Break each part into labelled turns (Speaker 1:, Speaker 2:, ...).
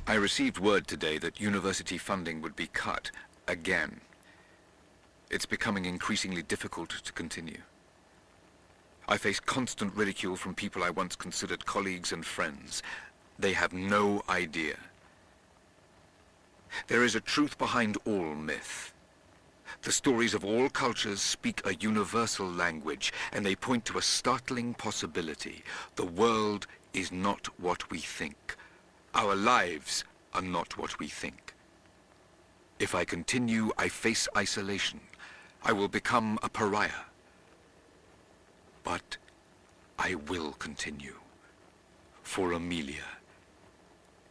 Speaker 1: I received word today that university funding would be cut again. It's becoming increasingly difficult to continue. I face constant ridicule from people I once considered colleagues and friends. They have no idea. There is a truth behind all myth. The stories of all cultures speak a universal language, and they point to a startling possibility. The world is not what we think. Our lives are not what we think. If I continue, I face isolation. I will become a pariah. But I will continue. For Amelia.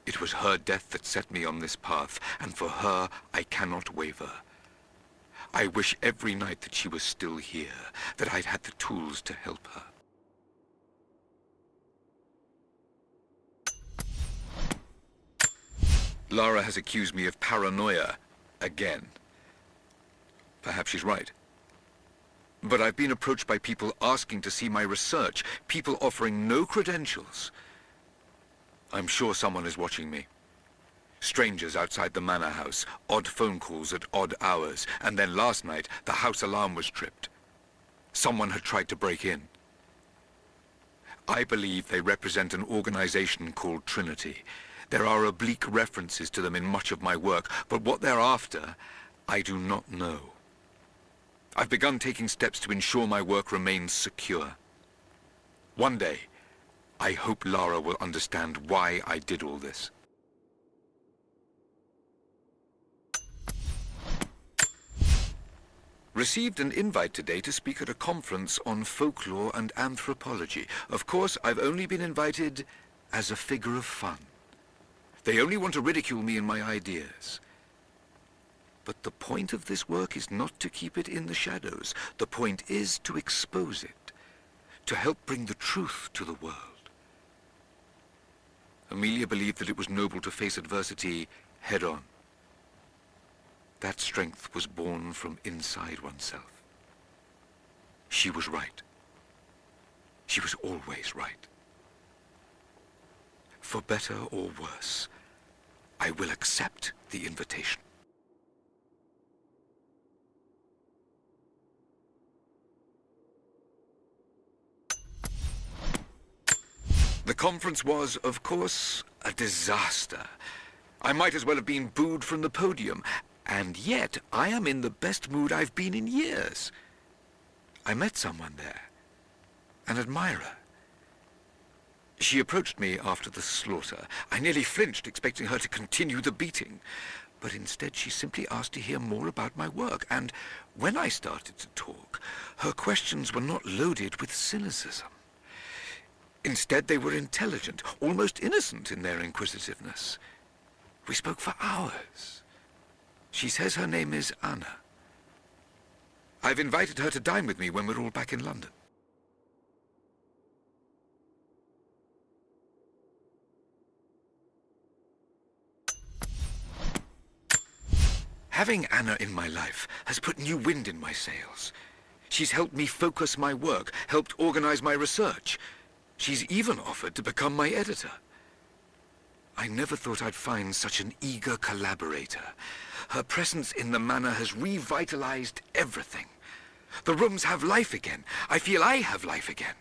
Speaker 1: It was her death that set me on this path, and for her, I cannot waver. I wish every night that she was still here, that I'd had the tools to help her. Lara has accused me of paranoia again. Perhaps she's right. But I've been approached by people asking to see my research, people offering no credentials. I'm sure someone is watching me. Strangers outside the manor house, odd phone calls at odd hours, and then last night, the house alarm was tripped. Someone had tried to break in. I believe they represent an organization called Trinity. There are oblique references to them in much of my work, but what they're after, I do not know. I've begun taking steps to ensure my work remains secure. One day, I hope Lara will understand why I did all this. Received an invite today to speak at a conference on folklore and anthropology. Of course, I've only been invited as a figure of fun. They only want to ridicule me and my ideas. But the point of this work is not to keep it in the shadows. The point is to expose it, to help bring the truth to the world. Amelia believed that it was noble to face adversity head-on. That strength was born from inside oneself. She was right. She was always right. For better or worse, I will accept the invitation. The conference was, of course, a disaster. I might as well have been booed from the podium, and yet I am in the best mood I've been in years. I met someone there, an admirer. She approached me after the slaughter. I nearly flinched, expecting her to continue the beating. But instead, she simply asked to hear more about my work, and when I started to talk, her questions were not loaded with cynicism. Instead, they were intelligent, almost innocent in their inquisitiveness. We spoke for hours. She says her name is Anna. I've invited her to dine with me when we're all back in London. Having Anna in my life has put new wind in my sails. She's helped me focus my work, helped organize my research. She's even offered to become my editor. I never thought I'd find such an eager collaborator. Her presence in the manor has revitalized everything. The rooms have life again. I feel I have life again.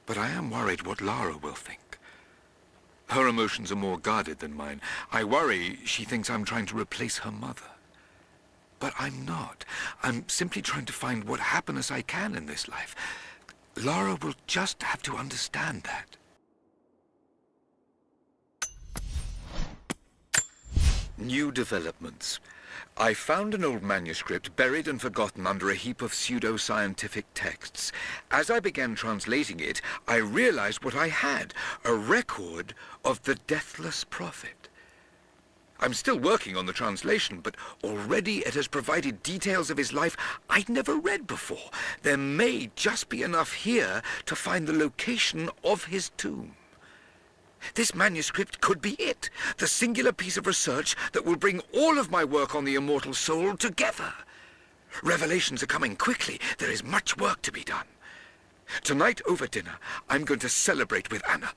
Speaker 1: But I am worried what Lara will think. Her emotions are more guarded than mine. I worry she thinks I'm trying to replace her mother. But I'm not. I'm simply trying to find what happiness I can in this life. Lara will just have to understand that. New developments. I found an old manuscript buried and forgotten under a heap of pseudo-scientific texts. As I began translating it, I realized what I had, a record of the Deathless Prophet. I'm still working on the translation, but already it has provided details of his life I'd never read before. There may just be enough here to find the location of his tomb. This manuscript could be it, the singular piece of research that will bring all of my work on the immortal soul together. Revelations are coming quickly. There is much work to be done. Tonight over dinner, I'm going to celebrate with Anna.